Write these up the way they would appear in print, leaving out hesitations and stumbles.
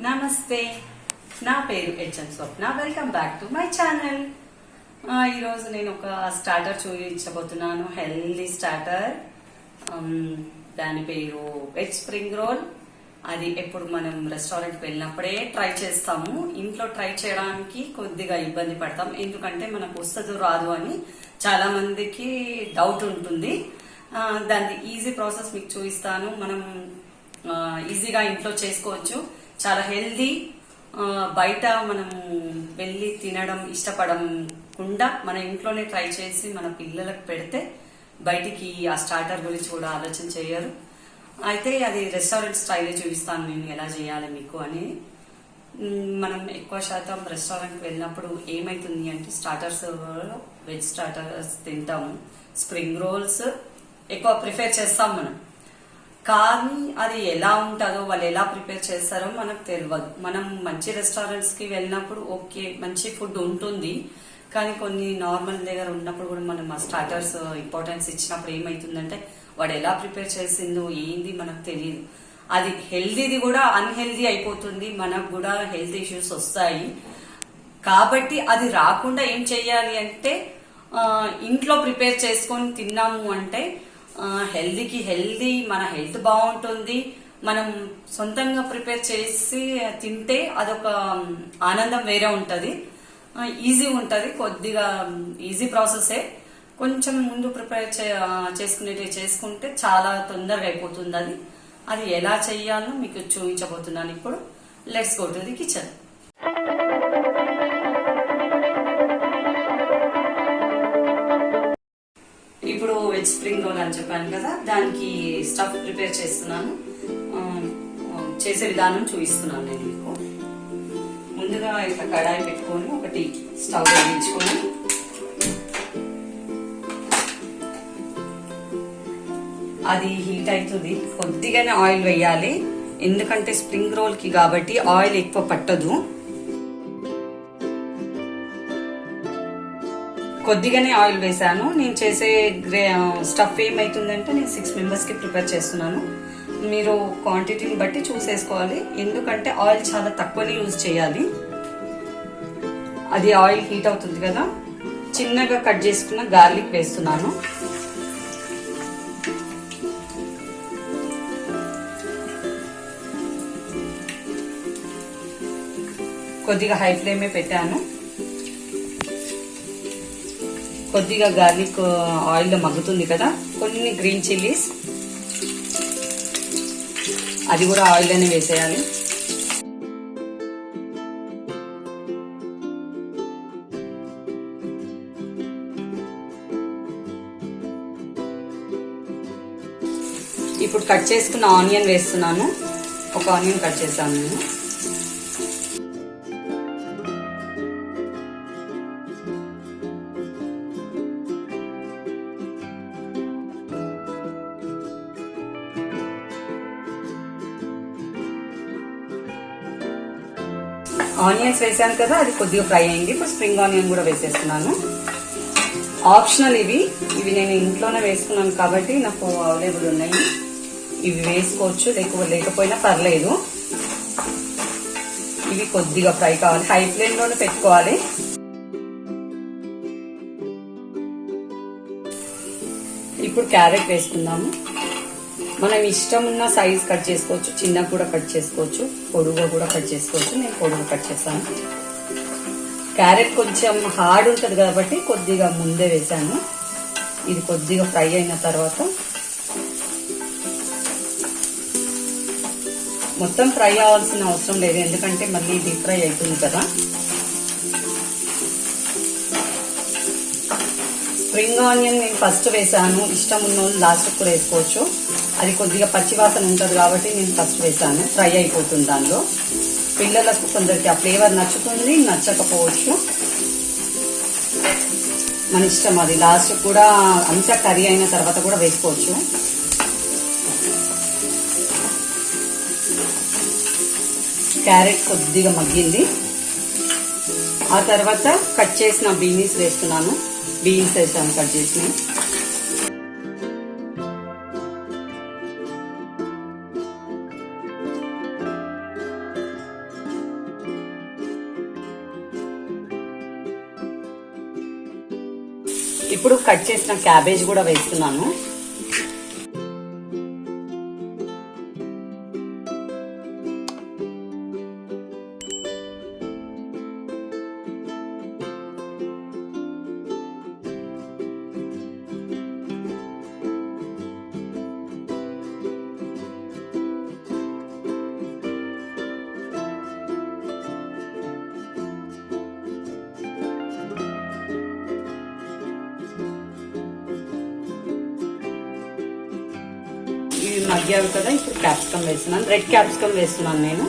నమస్తే, నా పేరు HM Swapna. Welcome back to my channel. ఈరోజు నేను ఒక స్టార్టర్ చూపించబోతున్నాను, హెల్దీ స్టార్టర్. దాని పేరు వెజ్ స్ప్రింగ్ రోల్. అది ఎప్పుడు మనం రెస్టారెంట్కి వెళ్ళినప్పుడే ట్రై చేస్తాము. ఇంట్లో ట్రై చేయడానికి కొద్దిగా ఇబ్బంది పడతాం, ఎందుకంటే మనకు వస్తుందో రాదు అని చాలా మందికి డౌట్ ఉంటుంది. దాని ఈజీ ప్రాసెస్ మీకు చూపిస్తాను. మనం ఈజీగా ఇంట్లో చేసుకోవచ్చు, చాలా హెల్దీ. బయట మనం వెళ్ళి తినడం ఇష్టపడకుండా మన ఇంట్లోనే ట్రై చేసి మన పిల్లలకు పెడితే బయటికి ఆ స్టార్టర్ గురించి కూడా ఆలోచన చేయరు. అయితే అది రెస్టారెంట్ స్టైలే చూపిస్తాను నేను ఎలా చేయాలి మీకు అని. మనం ఎక్కువ శాతం రెస్టారెంట్కి వెళ్ళినప్పుడు ఏమైతుంది అంటే స్టార్టర్స్, వెజ్ స్టార్టర్స్ తింటాము, స్ప్రింగ్ రోల్స్ ఎక్కువ ప్రిఫర్ చేస్తాం మనం. కానీ అది ఎలా ఉంటుందో, వాళ్ళు ఎలా ప్రిపేర్ చేస్తారో మనకు తెలియదు. మనం మంచి రెస్టారెంట్స్ కి వెళ్ళినప్పుడు ఓకే, మంచి ఫుడ్ ఉంటుంది, కానీ కొన్ని నార్మల్ దగ్గర ఉన్నప్పుడు కూడా మనం ఆ స్టార్టర్స్ ఇంపార్టెన్స్ ఇచ్చినప్పుడు ఏమైతుందంటే వాడు ఎలా ప్రిపేర్ చేసిందో ఏంది మనకు తెలియదు. అది హెల్దీది కూడా అన్హెల్దీ అయిపోతుంది, మనకు కూడా హెల్త్ ఇష్యూస్ వస్తాయి. కాబట్టి అది రాకుండా ఏం చెయ్యాలి అంటే ఇంట్లో ప్రిపేర్ చేసుకొని తిన్నాము అంటే హెల్దీకి హెల్దీ, మన హెల్త్ బాగుంటుంది. మనం సొంతంగా ప్రిపేర్ చేసి తింటే అదొక ఆనందం వేరే ఉంటుంది, ఈజీ ఉంటుంది. కొద్దిగా ఈజీ ప్రాసెసే, కొంచెం ముందు ప్రిపేర్ చేసుకుంటే చాలా తొందరగా అయిపోతుంది. అది ఎలా చెయ్యాలో మీకు చూపించబోతున్నాను ఇప్పుడు. Let's go to the kitchen. ఇప్పుడు వెజ్ స్ప్రింగ్ రోల్ అని చెప్పాను కదా, దానికి స్టఫ్ ప్రిపేర్ చేస్తున్నాను. చేసే విధానం చూపిస్తున్నాను నేను మీకు. ముందుగా ఇట్లా కడాయి పెట్టుకొని ఒకటి స్టవ్ వెలిగించుకొని అది హీట్ అవుతుంది. కొద్దిగానే ఆయిల్ వేయాలి, ఎందుకంటే స్ప్రింగ్ రోల్ కి కాబట్టి ఆయిల్ ఎక్కువ పట్టదు. కొద్దిగానే ఆయిల్ వేసాను. నేను చేసే స్టఫ్ ఏమైతుందంటే నేను 6 మెంబర్స్ కి ప్రిపేర్ చేస్తున్నాను. మీరు క్వాంటిటీని బట్టి చూసేసుకోవాలి, ఎందుకంటే ఆయిల్ చాలా తక్కువనే యూజ్ చేయాలి. అది ఆయిల్ హీట్ అవుతుంది కదా, చిన్నగా కట్ చేసుకున్న గార్లిక్ వేస్తున్నాను. కొద్దిగా హై ఫ్లేమే పెట్టాను. కొద్దిగా గార్లిక్ ఆయిల్లో మగ్గుతుంది కదా, కొన్ని గ్రీన్ చిల్లీస్ అది కూడా ఆయిల్లోనే వేసేయాలి. ఇప్పుడు కట్ చేసుకున్న ఆనియన్ వేస్తున్నాను. ఒక ఆనియన్ కట్ చేశాను నేను. ఆనియన్స్ వేసాను కదా, అది కొద్దిగా ఫ్రై అయింది. ఇప్పుడు స్ప్రింగ్ ఆనియన్ కూడా వేసేస్తున్నాను. ఆప్షనల్ ఇవి నేను ఇంట్లోనే వేసుకున్నాను కాబట్టి నాకు అవైలబుల్ ఉన్నాయి. ఇవి వేసుకోవచ్చు, లేకపోయినా పర్లేదు. ఇవి కొద్దిగా ఫ్రై కావాలి, హై ఫ్లేమ్ లోనే పెట్టుకోవాలి. ఇప్పుడు క్యారెట్ వేసుకుందాము. మనం ఇష్టం ఉన్న సైజ్ కట్ చేసుకోవచ్చు, చిన్నగా కూడా కట్ చేసుకోవచ్చు, పొడుగుగా కూడా కట్ చేసుకోవచ్చు. నేను పొడుగు కట్ చేశాను. క్యారెట్ కొంచెం హార్డ్ ఉంటుంది కాబట్టి కొద్దిగా ముందే వేసాను. ఇది కొద్దిగా ఫ్రై అయిన తర్వాత మొత్తం ఫ్రై అవ్వాల్సిన అవసరం లేదు, ఎందుకంటే మళ్ళీ డీప్ ఫ్రై అవుతుంది కదా. స్ప్రింగ్ ఆనియన్ నేను ఫస్ట్ వేసాను, ఇష్టం ఉన్న వాళ్ళు లాస్ట్ కూడా వేసుకోవచ్చు. అది కొద్దిగా పచ్చివాసన ఉంటుంది కాబట్టి నేను ఫస్ట్ వేసాను, ఫ్రై అయిపోతుంది దానిలో. పిల్లలకు కొందరికి ఆ ఫ్లేవర్ నచ్చుతుంది, నచ్చకపోవచ్చు, మన ఇష్టం. అది లాస్ట్ కూడా అంతా కర్రీ అయిన తర్వాత కూడా వేసుకోవచ్చు. క్యారెట్ కొద్దిగా మగ్గింది. ఆ తర్వాత కట్ చేసిన బీన్స్ వేస్తున్నాను. బీన్స్ వేసాను కట్ చేసి. ఇప్పుడు కట్ చేసిన క్యాబేజ్ కూడా వేస్తున్నాను. ఇవి మగ్గావు కదా, ఇప్పుడు క్యాప్సికమ్ వేస్తున్నాను. రెడ్ క్యాప్సికమ్ వేస్తున్నాను నేను.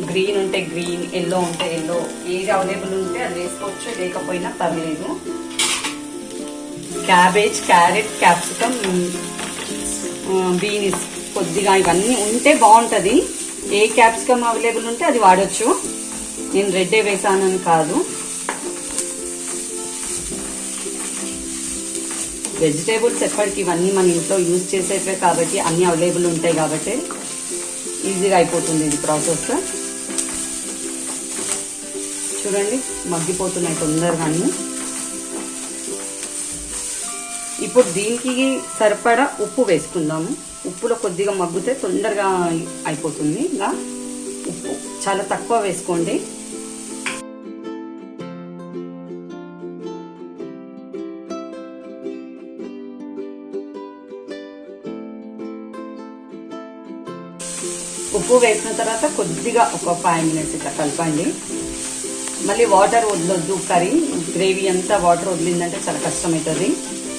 గ్రీన్ ఉంటే గ్రీన్, ఎల్లో ఉంటే ఎల్లో, ఏది అవైలబుల్ ఉంటే అది వేసుకోవచ్చు, లేకపోయినా పర్లేదు. క్యాబేజ్, క్యారెట్, క్యాప్సికమ్, బీన్స్ కొద్దిగా ఇవన్నీ ఉంటే బాగుంటుంది. ఏ క్యాప్సికమ్ అవైలబుల్ ఉంటే అది వాడచ్చు. నేను రెడ్డే వేసానని కాదు. వెజిటేబుల్స్ ఎప్పటికి ఇవన్నీ మన ఇంట్లో యూజ్ చేసేవే కాబట్టి అన్నీ అవైలబుల్ ఉంటాయి కాబట్టి ఈజీగా అయిపోతుంది ఇది ప్రాసెస్. చూడండి మగ్గిపోతున్నాయి తొందరగానే. ఇప్పుడు దీనికి సరిపడా ఉప్పు వేసుకుందాము. ఉప్పులో కొద్దిగా మగ్గితే తొందరగా అయిపోతుంది. ఇలా ఉప్పు చాలా తక్కువ వేసుకోండి. ఉప్పు వేసిన తర్వాత కొద్దిగా ఒక 5 minutes ఇట్లా కలపండి. మళ్ళీ వాటర్ వదలొద్దు. కర్రీ గ్రేవీ అంతా వాటర్ వదిలిందంటే చాలా కష్టమవుతుంది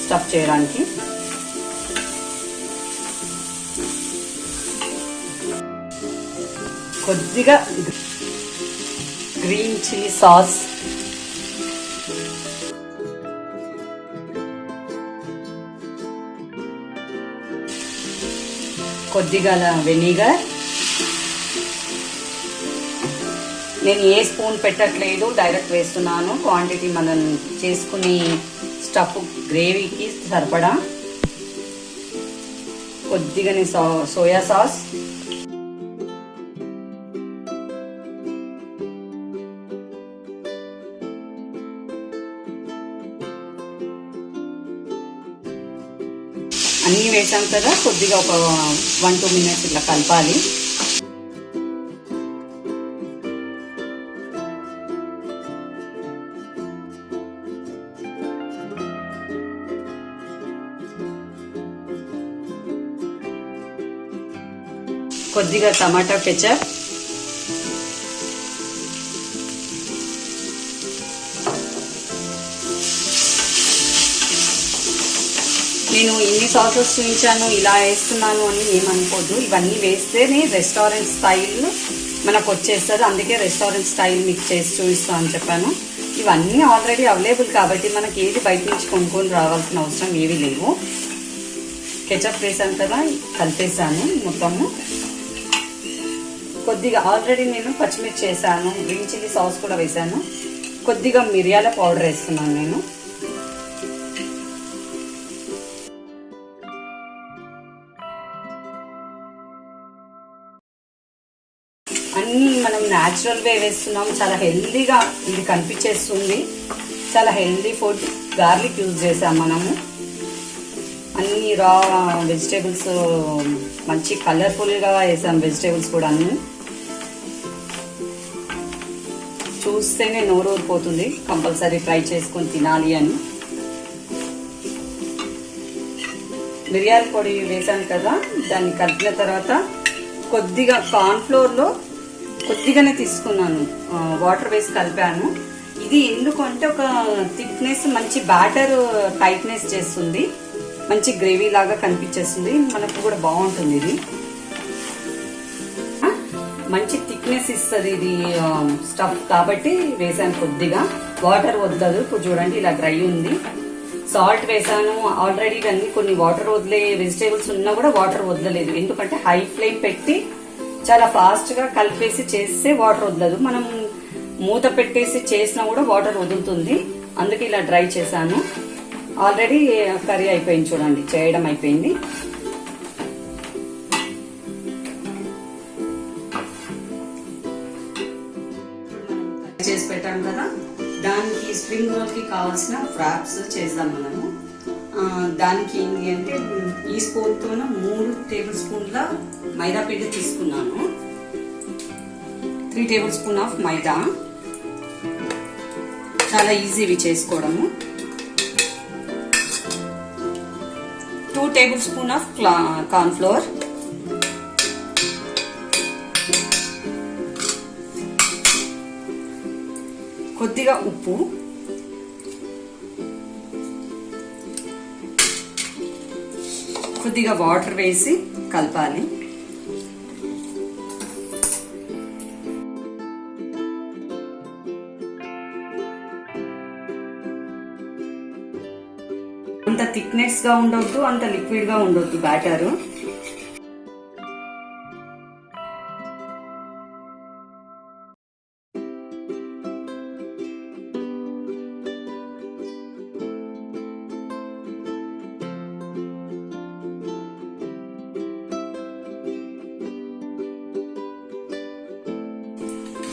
స్టఫ్ చేయడానికి. కొద్దిగా గ్రీన్ చిల్లీ సాస్, కొద్దిగా వెనిగర్. నేను ఏ స్పూన్ పెట్టట్లేదు, డైరెక్ట్ వేస్తున్నాను. క్వాంటిటీ మనం చేసుకుని స్టఫ్ గ్రేవీకి సరిపడా. కొద్దిగా సోయా సాస్, అన్నీ వేసాం కదా. కొద్దిగా ఒక 1-2 minutes ఇట్లా కలపాలి. కొద్దిగా టమాటా కెచప్, నేను ఇన్ని సాసెస్ చూపించాను ఇలా వేస్తున్నాను అని ఏమనుకోద్దు. ఇవన్నీ వేస్తేనే రెస్టారెంట్ స్టైల్ మనకు వచ్చేస్తుంది. అందుకే రెస్టారెంట్ స్టైల్ మీకు చేసి చూపిస్తాను అని చెప్పాను. ఇవన్నీ ఆల్రెడీ అవైలబుల్ కాబట్టి మనకి ఏది బయట నుంచి కొనుక్కొని రావాల్సిన అవసరం ఏమీ లేవు. కెచప్ వేసాను కదా, కలిపేసాను మొత్తము. కొద్దిగా ఆల్రెడీ నేను పచ్చిమిర్చి వేసాను, గ్రీన్ చిల్లీ సాస్ కూడా వేసాను. కొద్దిగా మిరియాల పౌడర్ వేస్తున్నాను నేను. అన్నీ మనం న్యాచురల్ వే వేస్తున్నాం. చాలా హెల్దీగా ఇది కనిపించేస్తుంది. చాలా హెల్దీ ఫుడ్. గార్లిక్ యూజ్ చేసాం మనము. అన్ని రా వెజిటేబుల్స్ మంచి కలర్ఫుల్గా వేసాం. వెజిటేబుల్స్ కూడా అన్ని చూస్తేనే నోరు ఊరిపోతుంది. కంపల్సరీ ట్రై చేసుకొని తినాలి అని. మిరియాల పొడి వేసాను కదా, దాన్ని కలిపిన తర్వాత కొద్దిగా కార్న్ఫ్లోర్లో కొద్దిగానే తీసుకున్నాను, వాటర్ వేసి కలిపాను. ఇది ఎందుకంటే ఒక థిక్నెస్, మంచి బ్యాటర్ టైట్నెస్ చేస్తుంది. మంచి గ్రేవీ లాగా కనిపించేస్తుంది. మనకు కూడా బాగుంటుంది. ఇది మంచి థిక్నెస్ ఇస్తుంది ఇది స్టఫ్ కాబట్టి వేసాను. కొద్దిగా వాటర్ వదలదు. ఇప్పుడు చూడండి ఇలా డ్రై ఉంది. సాల్ట్ వేసాను ఆల్రెడీ. ఇవన్నీ కొన్ని వాటర్ వదిలే వెజిటేబుల్స్ ఉన్నా కూడా వాటర్ వదలలేదు. ఎందుకంటే హై ఫ్లేమ్ పెట్టి చాలా ఫాస్ట్ గా కలిపేసి చేస్తే వాటర్ వదలదు. మనం మూత పెట్టేసి చేసినా కూడా వాటర్ వదులుతుంది. అందుకే ఇలా డ్రై చేశాను. ఆల్రెడీ కర్రీ అయిపోయింది. చూడండి చేయడం అయిపోయింది. చేసి పెట్టాం కదా, దానికి స్ప్రింగ్ రోల్కి కావాల్సిన ఫ్రాప్స్ చేద్దాం మనము. దానికి ఏంటి అంటే ఈ స్పూన్తో 3 టేబుల్ స్పూన్ల మైదా పిండి తీసుకున్నాను. 3 టేబుల్ స్పూన్ ఆఫ్ మైదా, చాలా ఈజీ ఇవి చేసుకోవడము. 2 table spoon of corn flour, కొద్దిగా ఉప్పు, కొద్దిగా వాటర్ వేసి కలపాలి. అంత థిక్నెస్ గా ఉండొద్దు, అంత లిక్విడ్ గా ఉండొద్దు బ్యాటర్.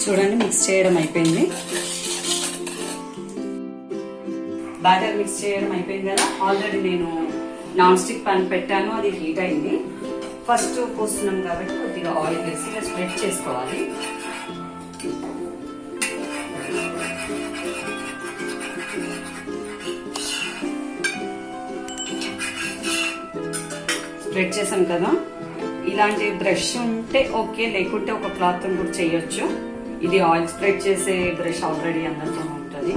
చూడండి, మిక్స్ చేయడం అయిపోయింది. బ్యాటర్ మిక్స్ చేయడం అయిపోయింది కదా. ఆల్రెడీ నేను నాన్ స్టిక్ పాన్ పెట్టాను, అది హీట్ అయింది. ఫస్ట్ పోస్తున్నాం కాబట్టి కొద్దిగా ఆయిల్ వేసి ఇలా స్ప్రెడ్ చేసుకోవాలి. స్ప్రెడ్ చేసాం కదా. ఇలాంటి బ్రష్ ఉంటే ఓకే, లేకుంటే ఒక క్లాత్ కూడా చేయొచ్చు. ఇది ఆయిల్ స్ప్రెడ్ చేసే బ్రష్ ఆల్రెడీ అందరితో ఉంటుంది.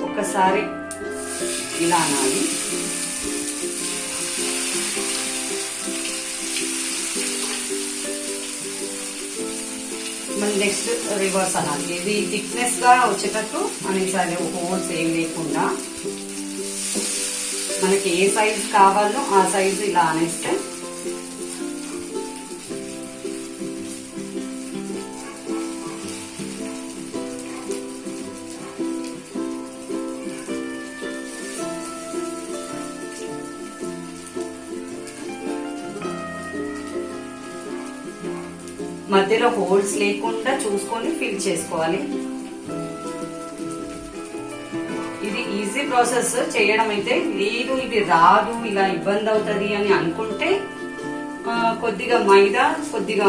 ఒకసారి ఇలా అనాలి. మళ్ళీ నెక్స్ట్ రివర్స్ అనాలి. ఇది థిక్నెస్ గా వచ్చేటట్టు అనేసారి హోల్స్ ఏం లేకుండా మనకి ఏ సైజ్ కావాలో ఆ సైజు ఇలా అనేస్తే మధ్యలో హోల్స్ లేకుండా చూసుకొని ఫిల్ చేసుకోవాలి. ఇది ఈజీ ప్రాసెస్ చేయడం అయితే. లేదు ఇది రాదు, ఇలా ఇబ్బంది అవుతుంది అని అనుకుంటే కొద్దిగా మైదా, కొద్దిగా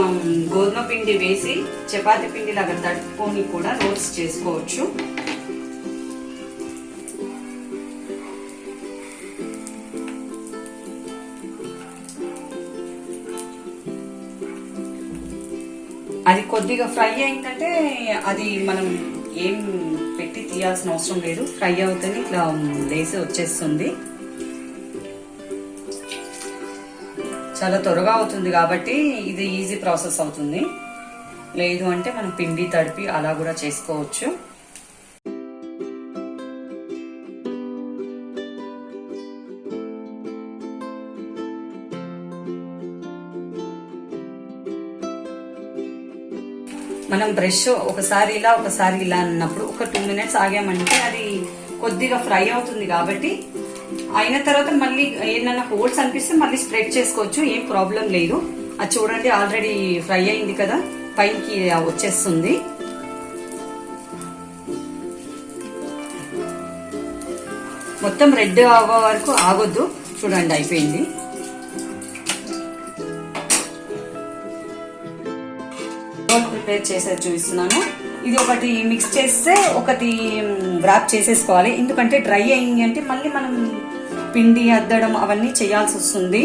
గోధుమ పిండి వేసి చపాతీ పిండి లాగా తట్టుకొని కూడా రోల్స్ చేసుకోవచ్చు. అది కొద్దిగా ఫ్రై అయిందంటే అది మనం ఏం పెట్టి తీయాల్సిన అవసరం లేదు. ఫ్రై అవుతుంది, ఇట్లా లేసి వచ్చేస్తుంది. చాలా త్వరగా అవుతుంది కాబట్టి ఇది ఈజీ ప్రాసెస్ అవుతుంది. లేదు అంటే మనం పిండి తడిపి అలా కూడా చేసుకోవచ్చు. మనం బ్రష్ ఒకసారి ఇలా ఒకసారి ఇలా అన్నప్పుడు ఒక 2 మినిట్స్ ఆగామంటే అది కొద్దిగా ఫ్రై అవుతుంది కాబట్టి అయిన తర్వాత మళ్ళీ ఏదైనా హోల్స్ అనిపిస్తే మళ్ళీ స్ప్రెడ్ చేసుకోవచ్చు, ఏం ప్రాబ్లం లేదు. అది చూడండి ఆల్రెడీ ఫ్రై అయింది కదా, పైకి వచ్చేస్తుంది. మొత్తం రెడ్ అవ్వ వరకు ఆగొద్దు. చూడండి అయిపోయింది. ప్రిపేర్ చేసేది చూపిస్తున్నాను. ఇది ఒకటి మిక్స్ చేస్తే ఒకటి వ్రాప్ చేసేసుకోవాలి. ఎందుకంటే డ్రై అయింది అంటే మళ్ళీ మనం పిండి అద్దడం అవన్నీ చేయాల్సి వస్తుంది.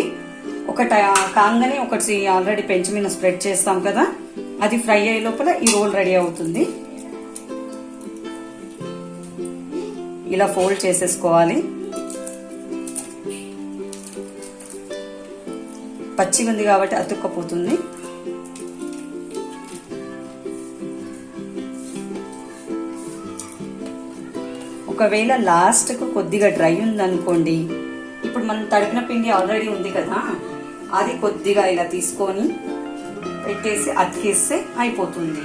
ఒకటి కాగానే ఒకటి ఆల్రెడీ పెంచి మీద స్ప్రెడ్ చేస్తాం కదా, అది ఫ్రై అయ్యే లోపల ఈ రోల్ రెడీ అవుతుంది. ఇలా ఫోల్డ్ చేసేసుకోవాలి. పచ్చిగా ఉంది కాబట్టి అతుక్కపోతుంది. ఒకవేళ లాస్ట్కు కొద్దిగా డ్రై ఉందనుకోండి, ఇప్పుడు మనం తడిపిన పిండి ఆల్రెడీ ఉంది కదా, అది కొద్దిగా ఇలా తీసుకొని పెట్టేసి అతికేస్తే అయిపోతుంది.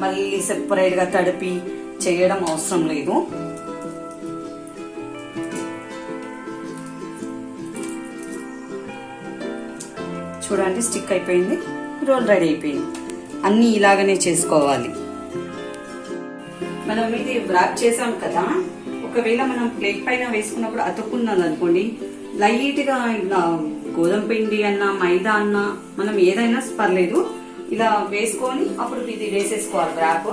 మళ్ళీ సెపరేట్గా తడిపి చేయడం అవసరం లేదు. చూడండి స్టిక్ అయిపోయింది, రోల్ రెడీ అయిపోయింది. అన్నీ ఇలాగనే చేసుకోవాలి. మనం ఇది వ్రాప్ చేసాం కదా, ఒకవేళ మనం ప్లేట్ పైన వేసుకున్నప్పుడు అతుక్కున్నది అనుకోండి, లైట్ గా ఇలా గోధుమ పిండి అన్నా మైదా అన్నా మనం ఏదైనా పర్లేదు, ఇలా వేసుకొని అప్పుడు ఇది వేసేసుకోవాలి. వ్రాప్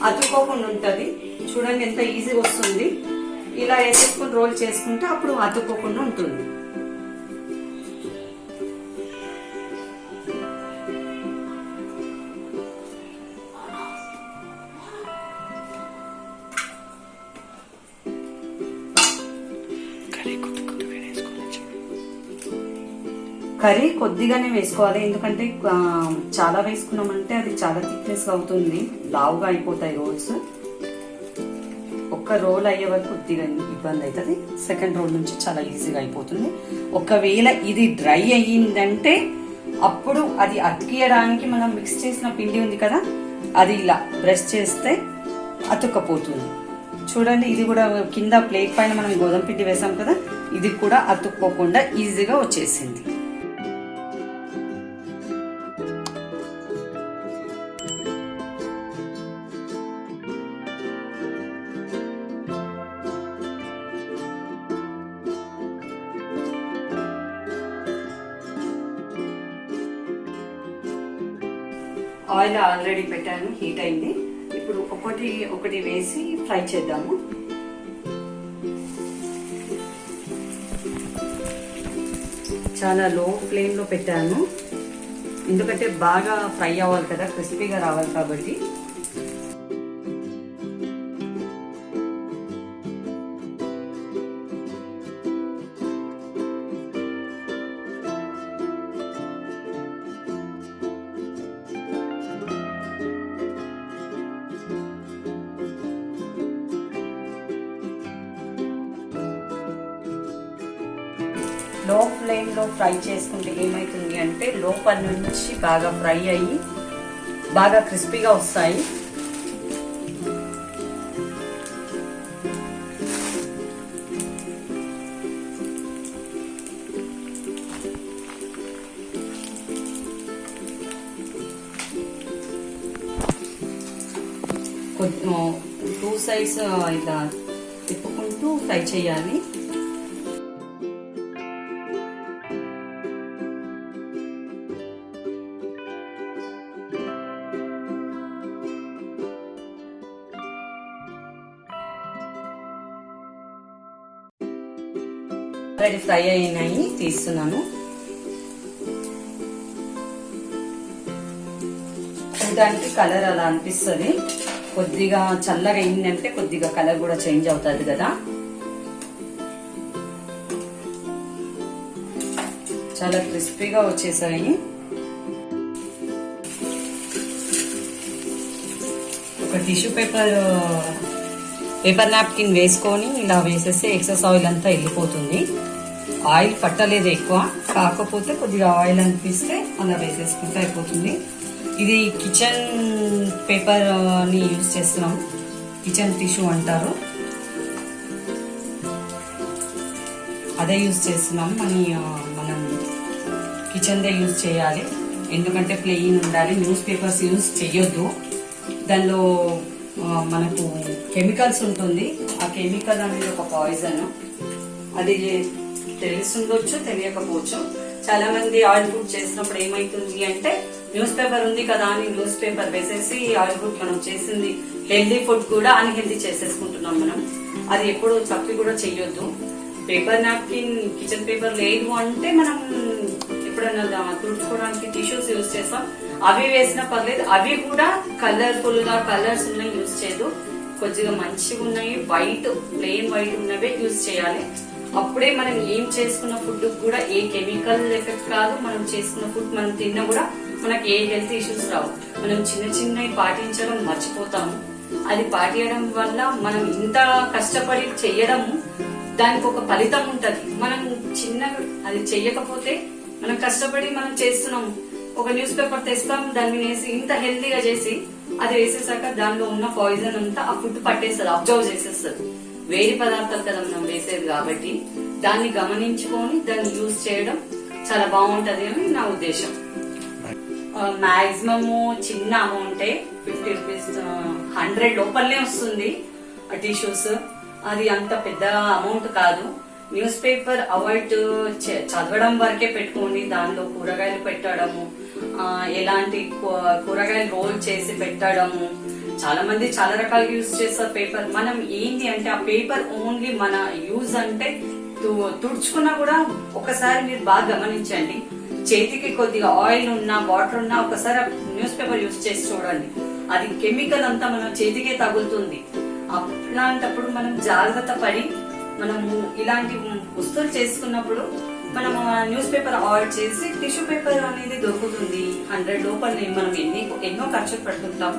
అతుక్కోకుండా ఉంటది. చూడండి ఎంత ఈజీగా వస్తుంది. ఇలా వేసేసుకొని రోల్ చేసుకుంటే అప్పుడు అతుక్కోకుండా ఉంటుంది. కర్రీ కొద్దిగానే వేసుకోవాలి, ఎందుకంటే చాలా వేసుకున్నామంటే అది చాలా థిక్నెస్ అవుతుంది, లావుగా అయిపోతాయి రోల్స్. ఒక్క రోల్ అయ్యే వరకు కొద్దిగా ఇబ్బంది అవుతుంది, సెకండ్ రోల్ నుంచి చాలా ఈజీగా అయిపోతుంది. ఒకవేళ ఇది డ్రై అయ్యిందంటే అప్పుడు అది అతికియడానికి మనం మిక్స్ చేసిన పిండి ఉంది కదా, అది ఇలా బ్రష్ చేస్తే అతుక్కపోతుంది. చూడండి, ఇది కూడా కింద ప్లేట్ పైన మనం గోధుమ పిండి వేసాం కదా, ఇది కూడా అతుక్కోకుండా ఈజీగా వచ్చేసింది. ఆయిల్ ఆల్రెడీ పెట్టాను, హీట్ అయింది. ఇప్పుడు ఒకటి వేసి ఫ్రై చేద్దాము. చాలా లో ఫ్లేమ్ లో పెట్టాను, ఎందుకంటే బాగా ఫ్రై అవ్వాలి కదా, క్రిస్పీగా రావాలి కాబట్టి. లో ఫ్లేమ్ లో ఫ్రై చేసుకుంటే ఏమైతుంది అంటే లోపల నుంచి బాగా ఫ్రై అయ్యి బాగా క్రిస్పీగా వస్తాయి. టూ సైడ్స్ ఇలా తిప్పుకుంటూ ఫ్రై చేయాలి. ఆల్రెడీ ఫ్రై అయినాయి, తీస్తున్నాను. చూడడానికి కలర్ అలా అనిపిస్తుంది, కొద్దిగా చల్లగా అయిందంటే కొద్దిగా కలర్ కూడా చేంజ్ అవుతుంది కదా. చాలా క్రిస్పీగా వచ్చేసాయి. ఒక టిష్యూ పేపర్ నాప్కిన్ వేసుకొని ఇలా వేసేస్తే ఎక్సెస్ ఆయిల్ అంతా వెళ్ళిపోతుంది. ఆయిల్ పట్టలేదు ఎక్కువ, కాకపోతే కొద్దిగా ఆయిల్ అనిపిస్తే అలా వేసేసుకుంటే అయిపోతుంది. ఇది కిచెన్ పేపర్ ని యూజ్ చేస్తున్నాం, కిచెన్ టిష్యూ అంటారు, అదే యూజ్ చేస్తున్నాం. మనం కిచెన్ దే యూజ్ చేయాలి, ఎందుకంటే ప్లెయిన్ ఉండాలి. న్యూస్ పేపర్స్ యూజ్ చేయొద్దు, దానిలో మనకు కెమికల్స్ ఉంటుంది. ఆ కెమికల్ అనేది ఒక పాయిజన్, అది తెలుసుండొచ్చు తెలియకపోవచ్చు. చాలా మంది ఆయిల్ ఫుడ్ చేసినప్పుడు ఏమైతుంది అంటే న్యూస్ పేపర్ ఉంది కదా అని న్యూస్ పేపర్ వేసేసి ఆయిల్ ఫుడ్ మనం చేసింది హెల్దీ ఫుడ్ కూడా అన్హెల్దీ చేసేసుకుంటున్నాం మనం. అది ఎప్పుడు తప్పి కూడా చెయ్యొద్దు. పేపర్ నాప్కిన్ కిచెన్ పేపర్ లేదు అంటే మనం ఎప్పుడైనా తుడుచుకోవడానికి టిష్యూస్ యూజ్ చేస్తాం, అవి వేసినా పర్లేదు. అవి కూడా కలర్ఫుల్ గా కలర్స్ ఉన్నాయి యూజ్ చేయదు, కొద్దిగా మంచిగా ఉన్నాయి వైట్ ప్లెయిన్ వైట్ ఉన్నవే యూజ్ చేయాలి. అప్పుడే మనం ఏం చేసుకున్న ఫుడ్ కూడా ఏ కెమికల్ ఎఫెక్ట్ కాదు, మనం చేసుకున్న ఫుడ్ మనం తిన్నా కూడా మనకి ఏ హెల్త్ ఇష్యూస్ రావు. మనం చిన్న చిన్నవి పాటించడం మర్చిపోతాము, అది పాటించడం వల్ల మనం ఇంత కష్టపడి చెయ్యడము దానికి ఒక ఫలితం ఉంటది. మనం చిన్నగా అది చెయ్యకపోతే మనం కష్టపడి మనం చేస్తున్నాము, ఒక న్యూస్ పేపర్ తెస్తాం, దాన్ని వేసి ఇంత హెల్తీగా చేసి అది వేసేసాక దానిలో ఉన్న పాయిజన్ అంతా ఆ ఫుడ్ పట్టేస్తుంది, అబ్జర్వ్ చేసేస్తుంది. వేడి పదార్థాలు కదా మనం వేసేది, కాబట్టి దాన్ని గమనించుకొని దాన్ని యూజ్ చేయడం చాలా బాగుంటది అని నా ఉద్దేశం. మాక్సిమము చిన్న అమౌంటే 50 రూపీస్ 100 లోపలనే వస్తుంది టిష్యూస్. అది అంత పెద్ద అమౌంట్ కాదు. న్యూస్ పేపర్ అవాయిడ్ చదవడం వరకే పెట్టుకోండి. దానిలో కూరగాయలు పెట్టడము, ఎలాంటి కూరగాయలు రోల్ చేసి పెట్టడము. చాలా మంది చాలా రకాలుగా యూజ్ చేస్తారు పేపర్. మనం ఏంటి అంటే ఆ పేపర్ ఓన్లీ మన యూజ్ అంటే తుడుచుకున్నా కూడా ఒకసారి మీరు బాగా గమనించండి. చేతికి కొద్దిగా ఆయిల్ ఉన్నా వాటర్ ఉన్నా ఒకసారి న్యూస్ పేపర్ యూజ్ చేసి చూడండి. అది కెమికల్ అంతా మన చేతికే తగులుతుంది. అలాంటప్పుడు మనం జాగ్రత్త పడి మనము ఇలాంటి వస్తువులు చేసుకున్నప్పుడు మనం న్యూస్ పేపర్ అవాయిడ్ చేసి టిష్యూ పేపర్ అనేది దొరుకుతుంది. 100 లోపల మనం ఎన్నో ఖర్చులు పెడుతుంటాం.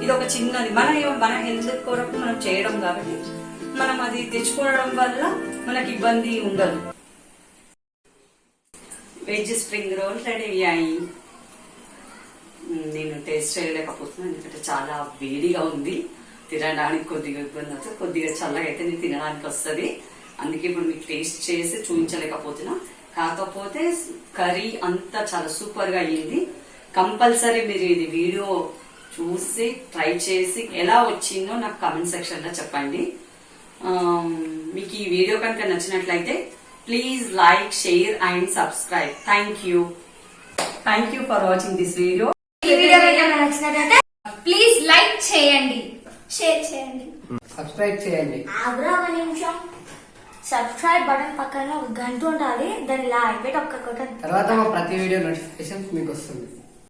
ఇది ఒక చిన్నది మన హెల్త్ కొరకు మనం చేయడం కాబట్టి మనం అది తెచ్చుకోవడం వల్ల మనకి ఇబ్బంది ఉండదు. వెజ్ స్ప్రింగ్ రోల్ రెడీ అయ్యాయి. నేను టేస్ట్ చేయలేకపోతున్నాను ఎందుకంటే చాలా వేడిగా ఉంది. తినడానికి కొద్దిగా ఇబ్బంది అవుతుంది. కొద్దిగా చల్లగా అయితే నేను తినడానికి వస్తుంది. అందుకే ఇప్పుడు మీకు టేస్ట్ చేసి చూపించలేకపోతున్నా. కాకపోతే కర్రీ అంతా చాలా సూపర్ గా అయ్యింది. కంపల్సరీ మీరు ఇది వీడియో చూసి ట్రై చేసి ఎలా వచ్చిందో నాకు కామెంట్ సెక్షన్ లో చెప్పండి. మీకు ఈ వీడియో కనుక నచ్చినట్లయితే please like, share and subscribe. Thank you for watching this video. ఈ వీడియో కనుక నచ్చినట్లయితే ప్లీజ్ లైక్ చేయండి, షేర్ చేయండి, సబ్స్క్రైబ్ చేయండి. ఆగ్రా ఒక నిమిషం. సబ్స్క్రైబ్ బటన్ పక్కన ఒక గంట ఉండాలి. దాన్ని ఇలా అయిపోయి ఒక్క కొట్టండి. తర్వాత మా ప్రతి వీడియో నోటిఫికేషన్ మీకు వస్తుంది.